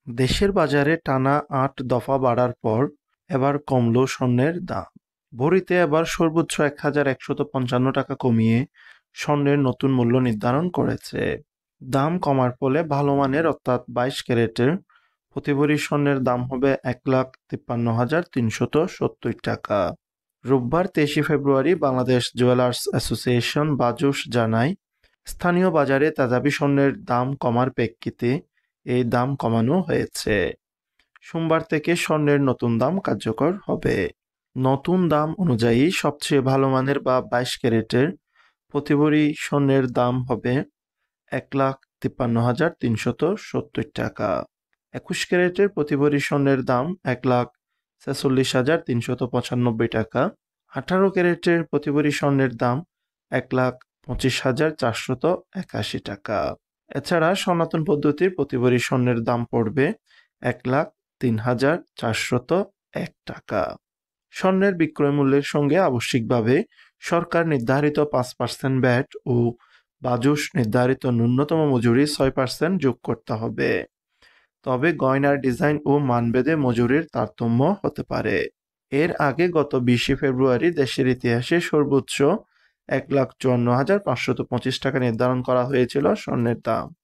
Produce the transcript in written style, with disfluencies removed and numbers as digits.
দেশের বাজারে টানা ৮ দফা বাড়ার পর এবার কমল স্বর্ণের দাম। ভরিতে এবার সর্বোচ্চ ১,১৫৫ টাকা কমিয়ে স্বর্ণের নতুন মূল্য নির্ধারণ করেছে। দাম কমার ফলে ভালো মানের অর্থাৎ ২২ ক্যারেটের প্রতি ভরি স্বর্ণের দাম হবে ১,৫৩,৩৭০ টাকা। রোববার ২৩ ফেব্রুয়ারি বাংলাদেশ জুয়েলার্স অ্যাসোসিয়েশন বাজুস জানায়, স্থানীয় বাজারে তেজাবি স্বর্ণের দাম কমার প্রেক্ষিতে এই দাম কমানো হয়েছে। সোমবার থেকে স্বর্ণের নতুন দাম কার্যকর হবে। নতুন দাম অনুযায়ী সবচেয়ে ভালো মানের বা ২২ ক্যারেটের প্রতি ভরি স্বর্ণের দাম হবে ১,৫৩,৩৭০ টাকা। ২১ ক্যারেটের প্রতি ভরি স্বর্ণের দাম ১,৪৬,৩৯৫ টাকা। ১৮ ক্যারেটের প্রতি ভরি স্বর্ণের দাম ১,২৫,৪৮১ টাকা। এছাড়া সনাতন পদ্ধতির প্রতি ভরি স্বর্ণের দাম পড়বে ১,০৩,৪০১ টাকা। স্বর্ণের বিক্রয় মূল্যের সঙ্গে আবশ্যিকভাবে সরকার নির্ধারিত ৫% ভ্যাট ও বাজুস নির্ধারিত ন্যূনতম মজুরি ৬% যোগ করতে হবে। তবে গয়নার ডিজাইন ও মানভেদে মজুরির তারতম্য হতে পারে। এর আগে গত ২০ ফেব্রুয়ারি দেশের ইতিহাসে সর্বোচ্চ ১,৫৪,৫২৫ টাকা নির্ধারণ করা হয়েছিল স্বর্ণের দাম।